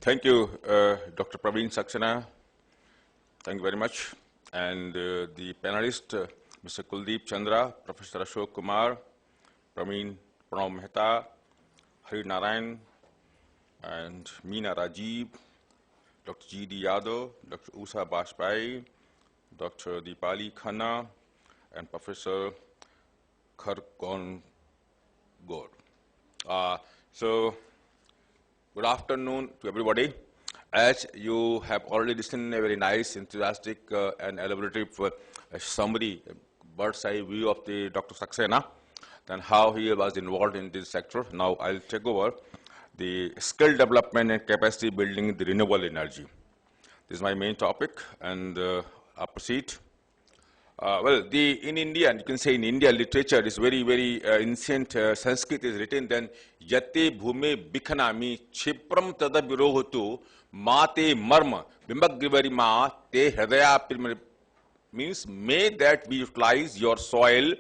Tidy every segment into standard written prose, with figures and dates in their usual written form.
Thank you, Dr. Praveen Saxena. Thank you very much. And the panelists, Mr. Kuldeep Chandra, Professor Ashok Kumar, Praveen Pranav Mehta, Hari Narayan, and Meena Rajiv, Dr. G.D. Yadav, Dr. Usha Bajpai, Dr. Deepali Khanna, and Professor Kharkon Gaur. So, good afternoon to everybody. As you have already listened a very nice, enthusiastic, and elaborative summary, bird's eye view of the Dr. Saxena, and how he was involved in this sector. Now I'll take over the skill development and capacity building in the renewable energy. This is my main topic, and I'll proceed. In India, you can say in India, literature is very ancient. Sanskrit is written then, Yate bhume bikhanami chipram tada virohotu mate marma bimbagrivari ma te hridaya, means may that we utilize your soil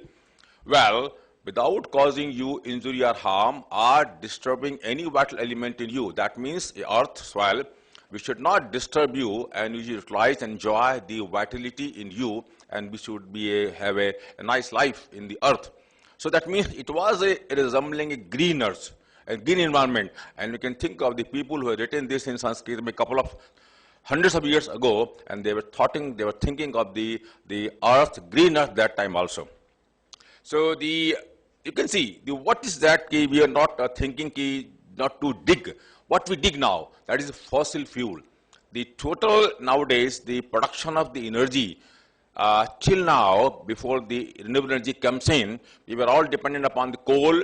well without causing you injury or harm or disturbing any vital element in you. That means earth, soil, we should not disturb you, and we should utilize and enjoy the vitality in you, and we should have a nice life in the earth. So that means it was resembling a green earth, a green environment. And we can think of the people who had written this in Sanskrit a couple of hundreds of years ago, and they were thinking of the earth, green earth that time also. So you can see what is that we are not thinking not to dig. What we dig now, that is fossil fuel. The total nowadays, the production of the energy till now, before the renewable energy comes in, we were all dependent upon the coal,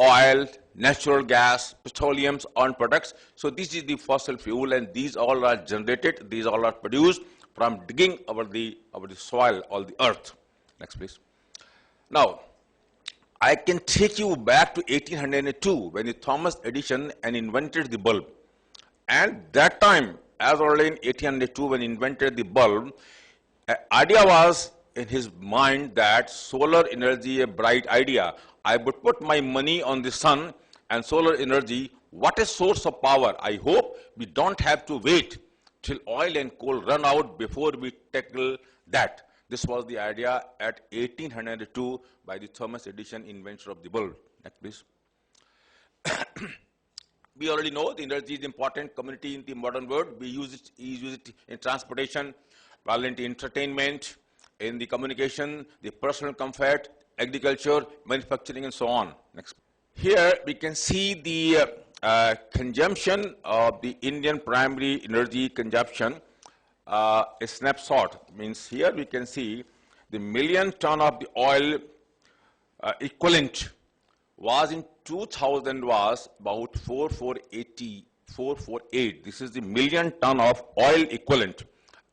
oil, natural gas, petroleums, on products. So this is the fossil fuel, and these all are generated, these all are produced from digging over the soil or the earth. Next, please. Now, I can take you back to 1802 when Thomas Edison invented the bulb. And that time, as early in 1802 when he invented the bulb, idea was in his mind that solar energy, a bright idea. I would put my money on the sun and solar energy. What a source of power. I hope we don't have to wait till oil and coal run out before we tackle that. This was the idea at 1802 by the Thomas Edison, inventor of the bulb. Next, please. We already know the energy is important commodity in the modern world. We use it in transportation, well, in entertainment, in the communication, the personal comfort, agriculture, manufacturing, and so on. Next. Here we can see the consumption of the Indian primary energy consumption. A snapshot means here we can see the million ton of the oil equivalent was in 2000 was about 448. This is the million ton of oil equivalent,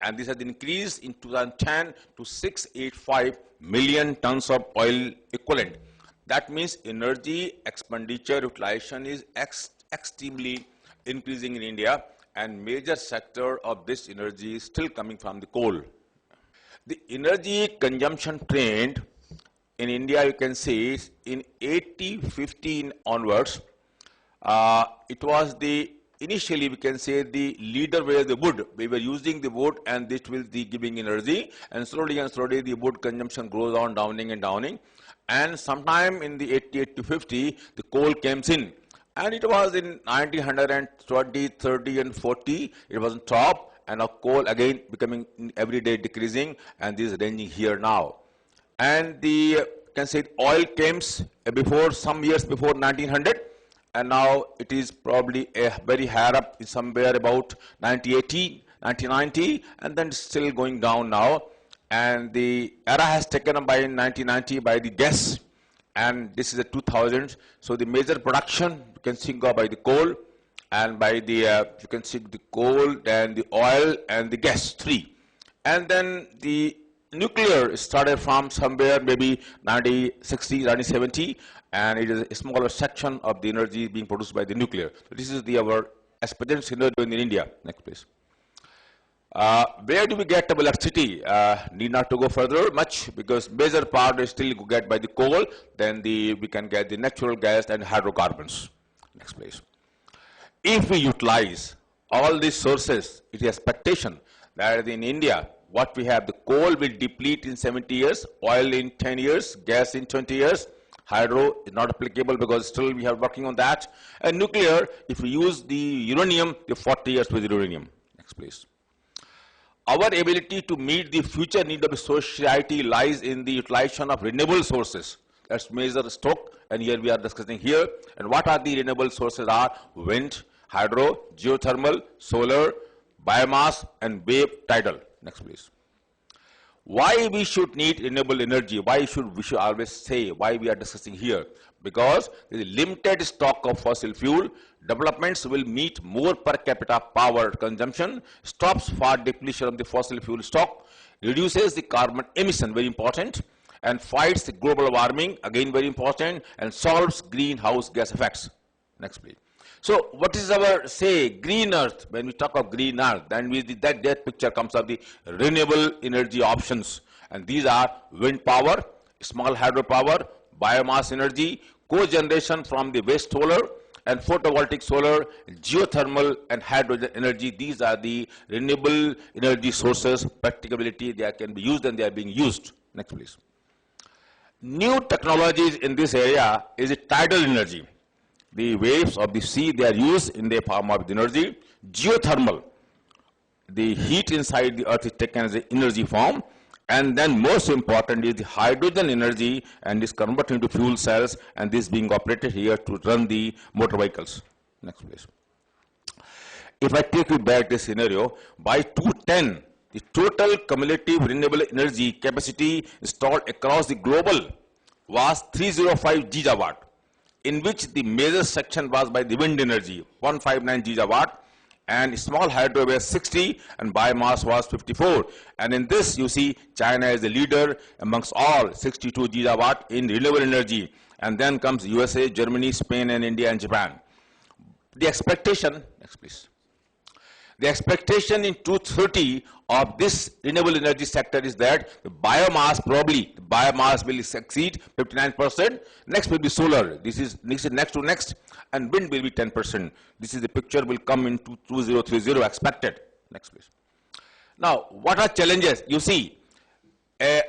and this has increased in 2010 to 685 million tons of oil equivalent. That means energy expenditure utilization is extremely increasing in India, and major sector of this energy is still coming from the coal. The energy consumption trend in India, you can see in 1815 onwards, it was initially we can say the leader were the wood. We were using the wood, and this will be giving energy, and slowly the wood consumption goes on downing. And sometime in the 88 to 50, the coal came in. And it was in 1920, 30, and 40, it was on top, and now coal again becoming every day decreasing, and this is ranging here now. And can say oil came before, some years before 1900, and now it is probably very higher up, somewhere about 1980, 1990, and then still going down now. And the era has taken up by 1990 by the gas, and this is the 2000s. So the major production you can think of by the coal, and by the you can see the coal and the oil and the gas, three. And then the nuclear started from somewhere maybe 1960, 1970, and it is a smaller section of the energy being produced by the nuclear. So this is our present scenario in India. Next, please. Where do we get electricity? Need not to go further much, because major part is still get by the coal. Then we can get the natural gas and hydrocarbons. Next, please. If we utilize all these sources, it is expectation that in India, what we have, the coal will deplete in 70 years, oil in 10 years, gas in 20 years, hydro is not applicable because still we are working on that, and nuclear, if we use the uranium, the 40 years with uranium. Next please. Our ability to meet the future need of society lies in the utilization of renewable sources. That's major stock, and here we are discussing here. And what are the renewable sources are? Wind, hydro, geothermal, solar, biomass, and wave tidal. Next please. Why we should need renewable energy? Why should we always say why we are discussing here? Because there is limited stock of fossil fuel. Developments will meet more per capita power consumption, stops for depletion of the fossil fuel stock, reduces the carbon emission, very important, and fights the global warming, again very important, and solves greenhouse gas effects. Next please. So what is our, say, green earth? When we talk of green earth, then that picture comes of the renewable energy options. And these are wind power, small hydropower, biomass energy, cogeneration from the waste solar, and photovoltaic solar, geothermal, and hydrogen energy. These are the renewable energy sources, practicability, they can be used and they are being used. Next please. New technologies in this area is tidal energy. The waves of the sea, they are used in the form of energy. Geothermal, the heat inside the earth is taken as an energy form. And then most important is the hydrogen energy, and is converted into fuel cells, and this being operated here to run the motor vehicles. Next please. If I take you back this scenario, by 2010, the total cumulative renewable energy capacity installed across the global was 305 gigawatt, in which the major section was by the wind energy, 159 gigawatt, and small hydro was 60, and biomass was 54. And in this, you see, China is the leader amongst all, 62 gigawatt in renewable energy. And then comes USA, Germany, Spain, and India, and Japan. The expectation, next please. The expectation in 2030 of this renewable energy sector is that the biomass, probably the biomass will exceed 59%. Next will be solar. This is next to next, and wind will be 10%. This is the picture will come in 2030 expected. Next please. Now, what are challenges? You see,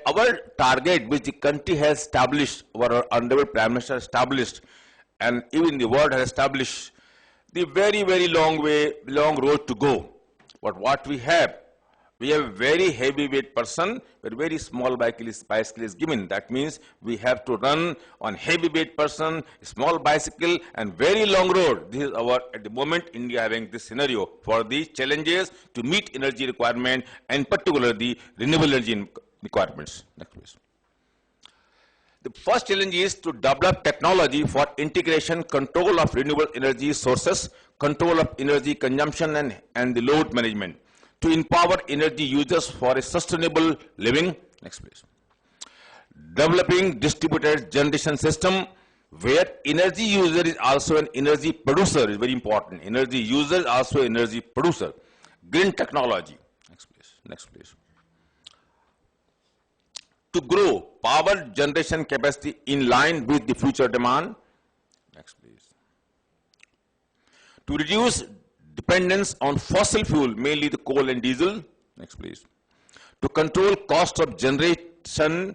our target which the country has established, our honorable Prime Minister established, and even the world has established, the very, very long road to go. But what we have a very heavyweight person, but very small bicycle is given. That means we have to run on heavyweight person, small bicycle, and very long road. This is our, at the moment, India having this scenario for the challenges to meet energy requirement, and particularly the renewable energy requirements. Next please. The first challenge is to develop technology for integration, control of renewable energy sources, control of energy consumption, and the load management, to empower energy users for a sustainable living. Next please. Developing distributed generation system where energy user is also an energy producer is very important. Energy user is also energy producer. Green technology. Next please. Next please. To grow power generation capacity in line with the future demand. Next please. To reduce dependence on fossil fuel, mainly the coal and diesel. Next please. To control cost of generation,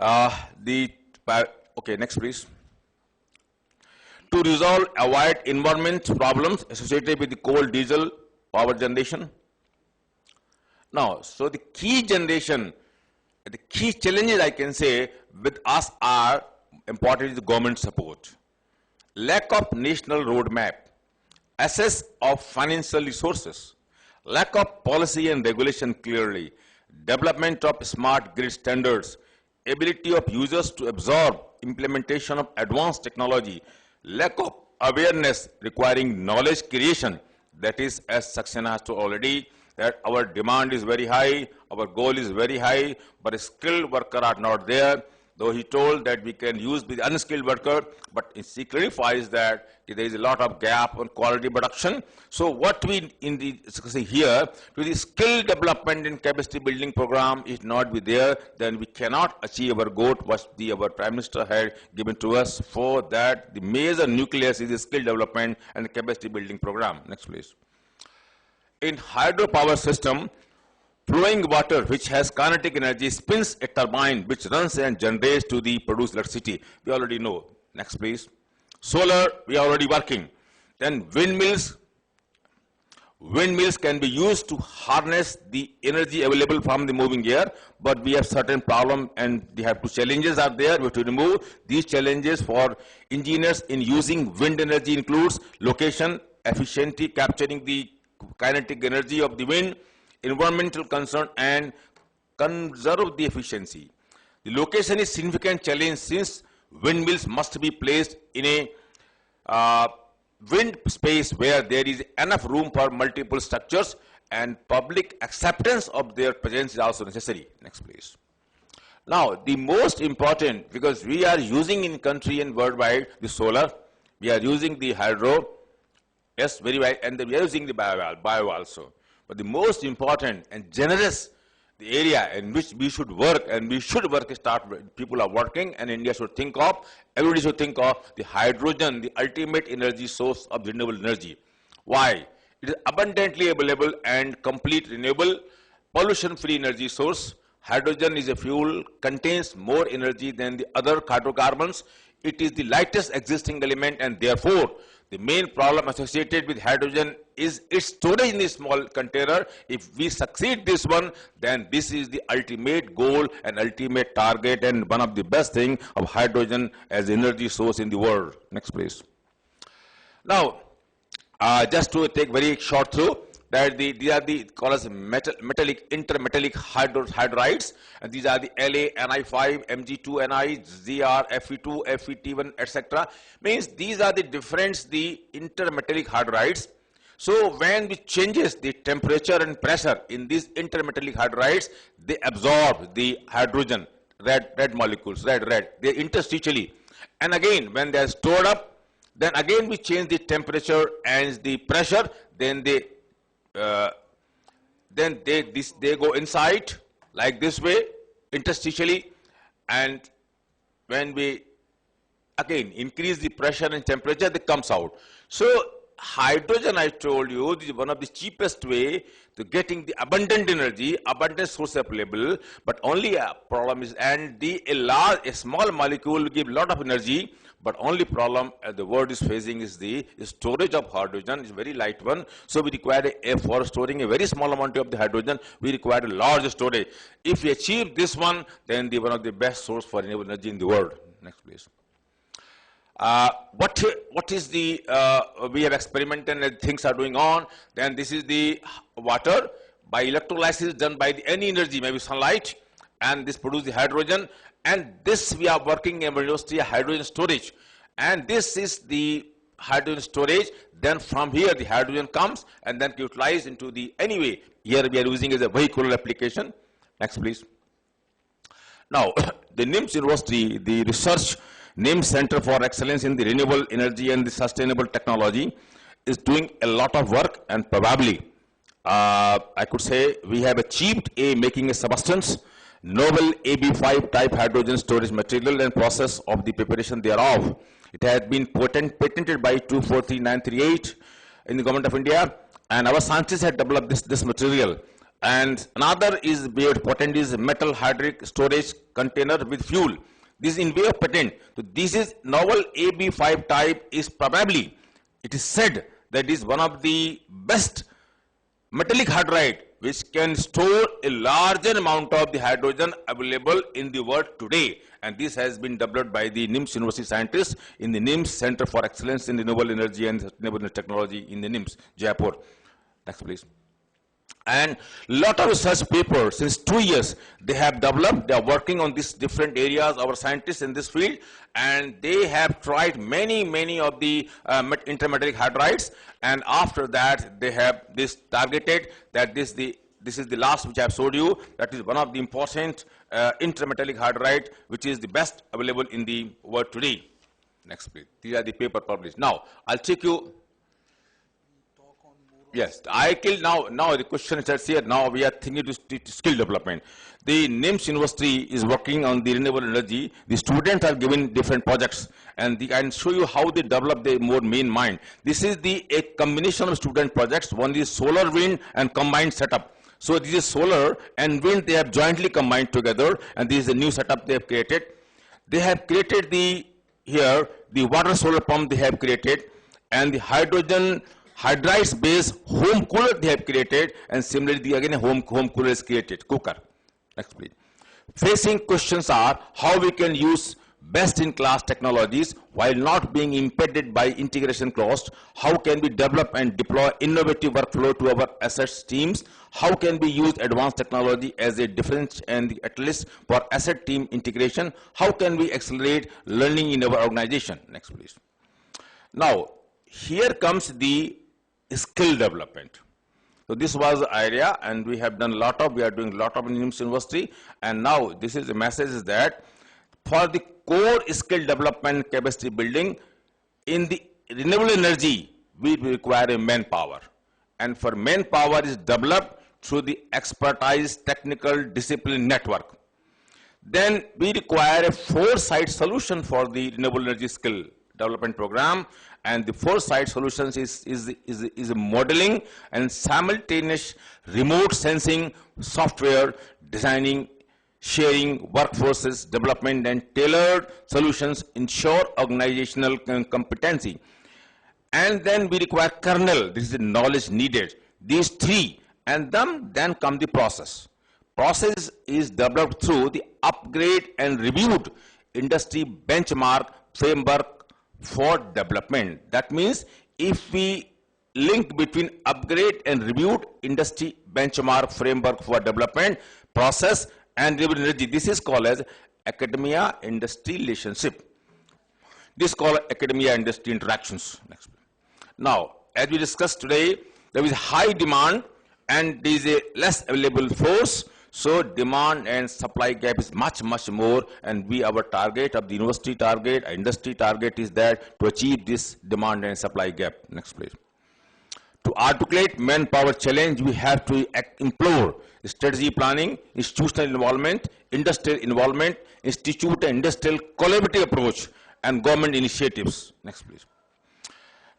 okay, next please. To resolve, avoid environment problems associated with the coal, diesel power generation. Now, so the key generation, the key challenges I can say with us are important is the government support, lack of national roadmap, access of financial resources, lack of policy and regulation clearly, development of smart grid standards, ability of users to absorb implementation of advanced technology, lack of awareness requiring knowledge creation. That is, as Saxena has told already, that our demand is very high, our goal is very high, but skilled workers are not there. Though he told that we can use the unskilled worker, but he clarifies that there is a lot of gap on quality production. So what we in the here, to the skill development and capacity building program is not be there, then we cannot achieve our goal what our Prime Minister had given to us. For that, the major nucleus is the skill development and the capacity building program. Next please. in hydropower system, flowing water which has kinetic energy spins a turbine which runs and generates to the produced electricity. We already know. Next, please. Solar, we are already working. Then windmills. Windmills can be used to harness the energy available from the moving air, but we have certain problem and we have two challenges are there. We have to remove these challenges for engineers in using wind energy includes location, efficiency, capturing the kinetic energy of the wind, environmental concern, and conserve the efficiency. The location is significant challenge since windmills must be placed in a wind space where there is enough room for multiple structures, and public acceptance of their presence is also necessary. Next, please. Now, the most important, because we are using in country and worldwide the solar, we are using the hydro, yes, very well, and we are using the bio also. But the most important and generous the area in which we should work, and we should work, people are working, and India should think of, everybody should think of the hydrogen, the ultimate energy source of renewable energy. Why? It is abundantly available and complete renewable, pollution-free energy source. Hydrogen is a fuel, contains more energy than the other hydrocarbons. It is the lightest existing element, and therefore, the main problem associated with hydrogen is its storage in a small container. If we succeed this one, then this is the ultimate goal and ultimate target and one of the best thing of hydrogen as energy source in the world. Next, please. Now, just to take very short through, that these are the called as metallic intermetallic hydrides, and these are the La, Ni5, Mg2, Ni, Zr, Fe2, Fet1, etc. Means these are the different the intermetallic hydrides. So when we changes the temperature and pressure in these intermetallic hydrides, they absorb the hydrogen, red molecules, red, they interstitially, and again when they are stored up, then again we change the temperature and the pressure, then they go inside like this way interstitially, and when we again increase the pressure and temperature, they comes out. So hydrogen, I told you, is one of the cheapest way to getting the abundant energy, abundant source available, but only a problem is, and a small molecule will give a lot of energy, but only problem the world is facing is the storage of hydrogen is very light one. So we require for storing a very small amount of the hydrogen, we require a large storage. If we achieve this one, then one of the best source for renewable energy in the world. Next, please. What is the, we have experimented and things are going on, then this is the water by electrolysis done by any energy, maybe sunlight, and this produces the hydrogen, and this we are working in university hydrogen storage, and this is the hydrogen storage. Then from here the hydrogen comes and then utilized into the, anyway, here we are using as a vehicular application. Next, please. Now, the NIMS University, the research NIMS Center for Excellence in the Renewable Energy and the Sustainable Technology, is doing a lot of work, and probably, I could say, we have achieved making a substance, novel AB5 type hydrogen storage material and process of the preparation thereof. It has been patented by 243938 in the Government of India, and our scientists have developed this material. And another is patent is metal hydric storage container with fuel. This is in way of patent. So this is novel AB5 type is probably, it is said that is one of the best metallic hydride which can store a larger amount of the hydrogen available in the world today. And this has been developed by the NIMS University scientists in the NIMS Center for Excellence in Renewable Energy and Sustainable Technology in the NIMS, Jaipur. Next, please. And lot of research papers since 2 years they have developed. They are working on these different areas, our scientists in this field, and they have tried many of the intermetallic hydrides, and after that they have this targeted that this is the last which I have showed you. That is one of the important intermetallic hydride which is the best available in the world today. Next, please. These are the paper published. Now I'll take you. Talk on more Yes, I kill now the question starts here. Now we are thinking to skill development. The NIMS University is working on the renewable energy. The students are given different projects, and I can show you how they develop their more main mind. This is a combination of student projects. One is solar, wind, and combined setup. So this is solar and wind, they have jointly combined together, and this is a new setup they have created. They have created the water solar pump they have created, and the hydrogen hydrides based home cooler they have created, and similarly again a home cooler is created, cooker. Next please. Facing questions are how we can use best in class technologies while not being impeded by integration cost. How can we develop and deploy innovative workflow to our assets teams? How can we use advanced technology as a difference and the catalyst for asset team integration? How can we accelerate learning in our organization? Next please. Now here comes the skill development. So this was the area, and we are doing a lot of in NIMS University, and now this is the message is that for the core skill development capacity building in the renewable energy, we require a manpower, and for manpower is developed through the expertise technical discipline network. Then we require a 4-site solution for the renewable energy skill development program, and the 4-site solutions is a modeling and simultaneous remote sensing software, designing, sharing, workforces development, and tailored solutions ensure organizational competency. And then we require kernel, this is the knowledge needed. These 3, and then come the process. Process is developed through the upgrade and reviewed industry benchmark framework for development. That means if we link between upgrade and reviewed industry benchmark framework for development, process and renewable energy, this is called as academia industry relationship. This is called academia industry interactions. Next. Now, as we discussed today, there is high demand and there is a less available force. So demand and supply gap is much more, and our target of the university target, industry target is that to achieve this demand and supply gap. Next please. To articulate manpower challenge, we have to implore strategy planning, institutional involvement, industrial involvement, institute and industrial collaborative approach, and government initiatives. Next please.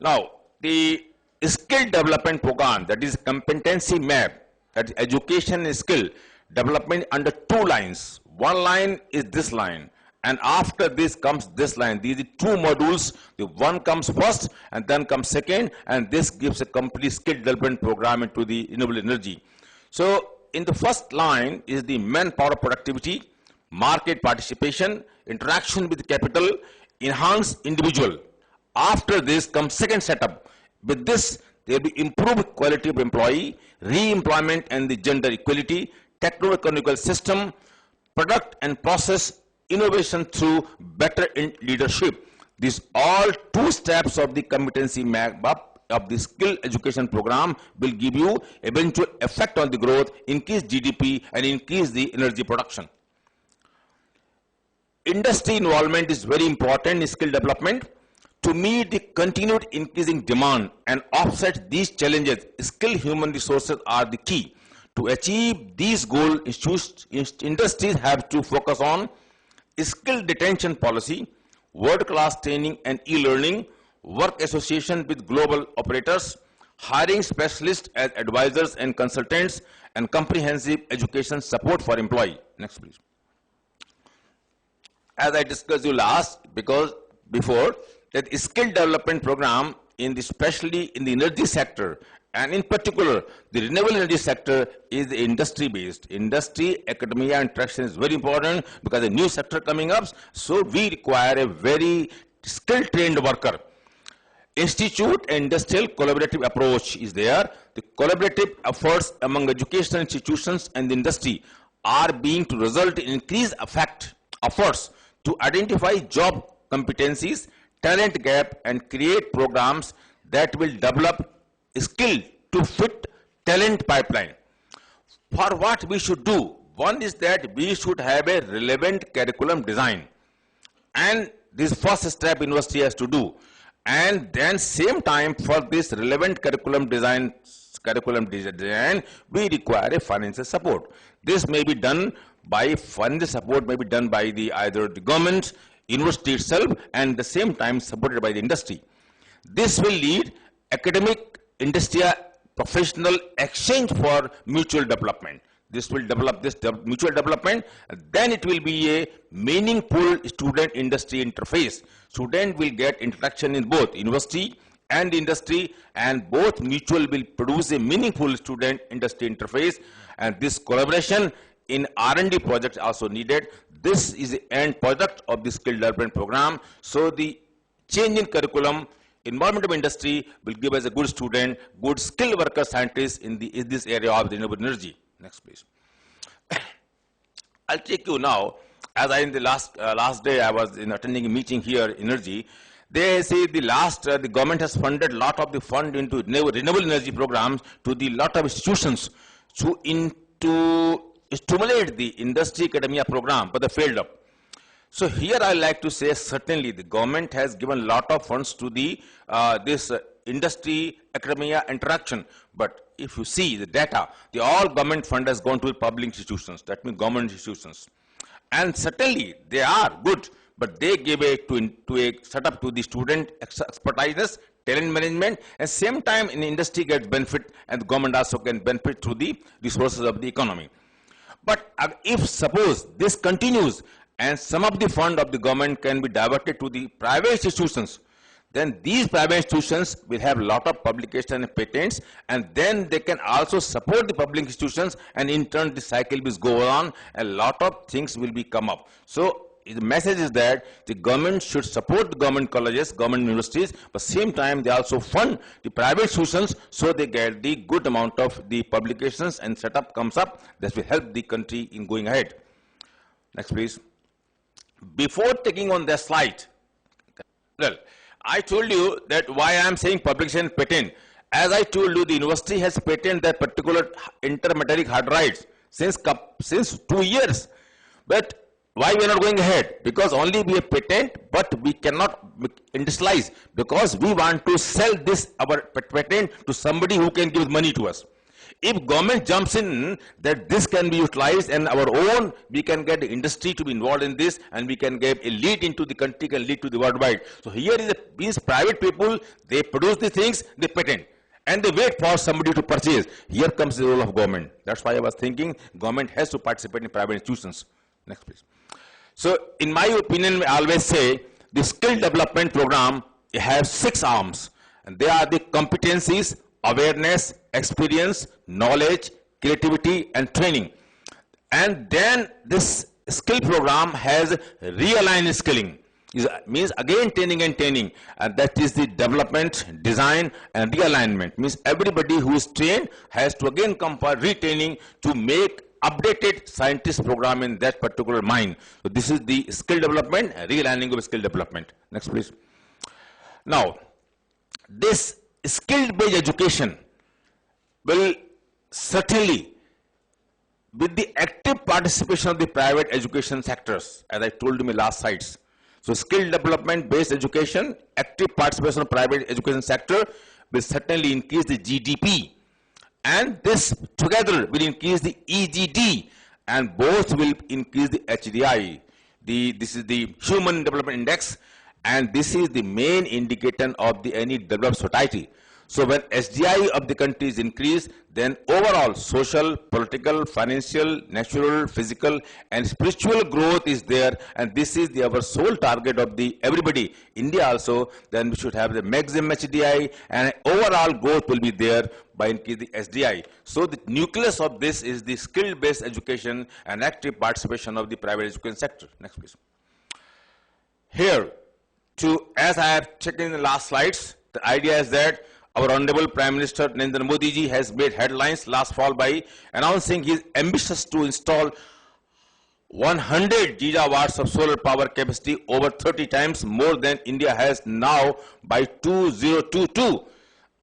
Now the skill development program, that is competency map, that is education and skill development under 2 lines. One line is this line, and after this comes this line. These are 2 modules. The one comes first and then comes second, and this gives a complete skill development program into the renewable energy. So in the first line is the manpower productivity, market participation, interaction with capital, enhance individual. After this comes second setup. With this there will be improved quality of employee, re-employment and the gender equality, techno-economical system, product and process innovation through better in leadership. These all 2 steps of the competency map up of the skill education program will give you eventual effect on the growth, increase GDP and increase the energy production. Industry involvement is very important in skill development. To meet the continued increasing demand and offset these challenges, skilled human resources are the key. To achieve these goals, industries have to focus on skill detention policy, world-class training and e-learning, work association with global operators, hiring specialists as advisors and consultants, and comprehensive education support for employee. Next, please. As I discussed you before, that skill development program especially in the energy sector, and in particular the renewable energy sector, is industry based. Industry, academia interaction is very important because a new sector coming up, so we require a very skill trained worker. Institute and industrial collaborative approach is there. The collaborative efforts among educational institutions and the industry are being to result in increased efforts to identify job competencies, talent gap, and create programs that will develop skill to fit talent pipeline. For what we should do, one is that we should have a relevant curriculum design, and this first step university has to do. and then same time for this relevant curriculum design, we require a financial support. This may be done by financial support, may be done by either the government, university itself, and the same time supported by the industry. This will lead academic, industrial, professional exchange for mutual development. This will develop this mutual development, then it will be a meaningful student-industry interface. Student will get interaction in both university and industry, and both mutual will produce a meaningful student-industry interface, and this collaboration in R&D projects also needed. This is the end product of the skill development program. So the change in curriculum, involvement of industry will give us a good student, good skilled worker scientists in this area of renewable energy. Next, please. I'll take you now, as in the last day I was attending a meeting here, energy. They say the government has funded a lot of the fund into renewable energy programs to the lot of institutions to stimulate the industry academia program, but they failed up. So here I like to say certainly the government has given a lot of funds to the this industry academia interaction, but if you see the data, the all government fund has gone to the public institutions, that means government institutions, and certainly they are good, but they give a setup to the student expertise, talent management, and same time in industry gets benefit, and the government also can benefit through the resources of the economy. But if suppose this continues and some of the fund of the government can be diverted to the private institutions, then these private institutions will have a lot of publication and patents, and then they can also support the public institutions, and in turn the cycle will go on, and a lot of things will be come up. So the message is that the government should support the government colleges, government universities, but same time they also fund the private institutions so they get the good amount of the publications and setup comes up that will help the country in going ahead. Next, please. Before taking on the slide, well, I told you that why I am saying publication patent. As I told you, the university has patented that particular intermetallic hydrides since 2 years. But why we are not going ahead? Because only we have patent, but we cannot industrialize, because we want to sell this our patent to somebody who can give money to us. If government jumps in that this can be utilized and our own, we can get the industry to be involved in this, and we can get a lead into the country, can lead to the worldwide. So here is these private people, they produce the things, they patent, and they wait for somebody to purchase. Here comes the role of government. That's why I was thinking government has to participate in private institutions. Next, please. So in my opinion, I always say the skill development program has 6 arms, and they are the competencies, awareness, experience, knowledge, creativity, and training. And then this skill program has realigned skilling. It means again training and training, and that is the development, design, and realignment. Means everybody who is trained has to again come for retraining to make updated scientist program in that particular mind. So this is the skill development, realigning of skill development. Next, please. Now, this skill-based education will certainly, with the active participation of the private education sectors, as I told you in my last slides. So skill development based education, active participation of private education sector will certainly increase the GDP, and this together will increase the EGD, and both will increase the HDI. This is the Human Development Index, and this is the main indicator of any developed society. So when SDI of the country is increased, then overall social, political, financial, natural, physical, and spiritual growth is there, and this is our sole target of the everybody. India also, then we should have the maximum HDI, and overall growth will be there by increasing the SDI. So the nucleus of this is the skill-based education and active participation of the private education sector. Next, please. Here, as I have checked in the last slides, the idea is that our Honorable Prime Minister Narendra Modi ji has made headlines last fall by announcing he is ambitious to install 100 gigawatts of solar power capacity, over 30 times more than India has now, by 2022.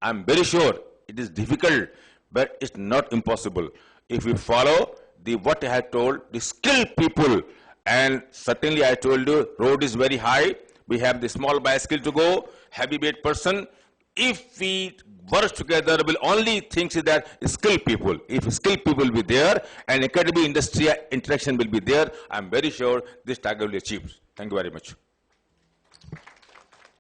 I'm very sure it is difficult, but it's not impossible. If we follow what I had told, the skilled people, and certainly I told you road is very high, We have the small bicycle to go, heavyweight person. If we work together, will only think is that skilled people. If skilled people will be there and academy industry interaction will be there, I'm very sure this target will be achieved. Thank you very much.